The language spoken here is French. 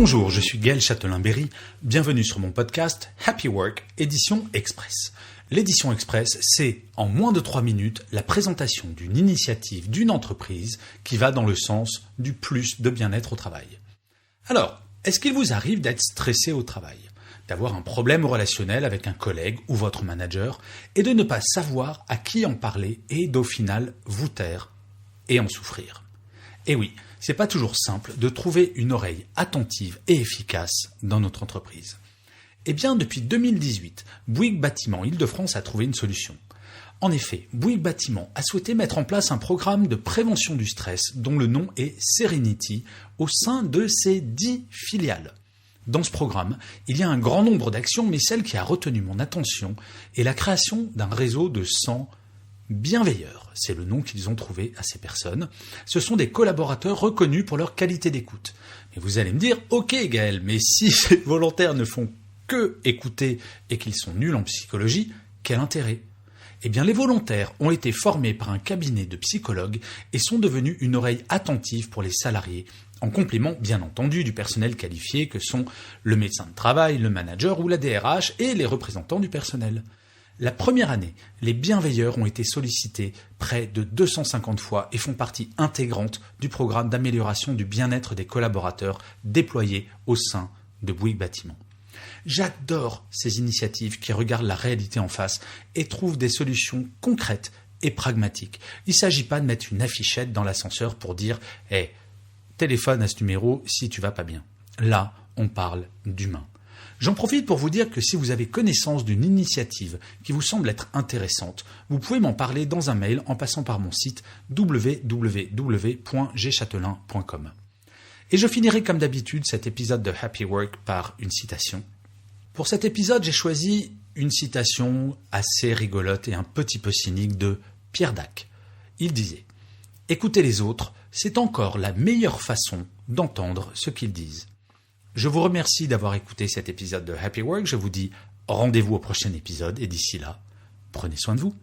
Bonjour, je suis Gaël Châtelain-Berry, bienvenue sur mon podcast Happy Work, édition Express. L'édition Express, c'est en moins de 3 minutes la présentation d'une initiative d'une entreprise qui va dans le sens du plus de bien-être au travail. Alors, est-ce qu'il vous arrive d'être stressé au travail, d'avoir un problème relationnel avec un collègue ou votre manager et de ne pas savoir à qui en parler et d'au final vous taire et en souffrir? Eh oui, c'est pas toujours simple de trouver une oreille attentive et efficace dans notre entreprise. Eh bien, depuis 2018, Bouygues Bâtiment Île-de-France a trouvé une solution. En effet, Bouygues Bâtiment a souhaité mettre en place un programme de prévention du stress dont le nom est Serenity au sein de ses 10 filiales. Dans ce programme, il y a un grand nombre d'actions, mais celle qui a retenu mon attention est la création d'un réseau de 100 bienveilleurs. C'est le nom qu'ils ont trouvé à ces personnes. Ce sont des collaborateurs reconnus pour leur qualité d'écoute. Mais vous allez me dire, ok Gaël, mais si ces volontaires ne font que écouter et qu'ils sont nuls en psychologie, quel intérêt ? Eh bien, les volontaires ont été formés par un cabinet de psychologues et sont devenus une oreille attentive pour les salariés, en complément, bien entendu, du personnel qualifié que sont le médecin de travail, le manager ou la DRH et les représentants du personnel. La première année, les bienveilleurs ont été sollicités près de 250 fois et font partie intégrante du programme d'amélioration du bien-être des collaborateurs déployé au sein de Bouygues Bâtiment. J'adore ces initiatives qui regardent la réalité en face et trouvent des solutions concrètes et pragmatiques. Il ne s'agit pas de mettre une affichette dans l'ascenseur pour dire « Hey, téléphone à ce numéro si tu vas pas bien ». Là, on parle d'humain. J'en profite pour vous dire que si vous avez connaissance d'une initiative qui vous semble être intéressante, vous pouvez m'en parler dans un mail en passant par mon site www.gchatelain.com. Et je finirai comme d'habitude cet épisode de Happy Work par une citation. Pour cet épisode, j'ai choisi une citation assez rigolote et un petit peu cynique de Pierre Dac. Il disait « Écouter les autres, c'est encore la meilleure façon d'entendre ce qu'ils disent. » Je vous remercie d'avoir écouté cet épisode de Happy Work. Je vous dis rendez-vous au prochain épisode et d'ici là, prenez soin de vous.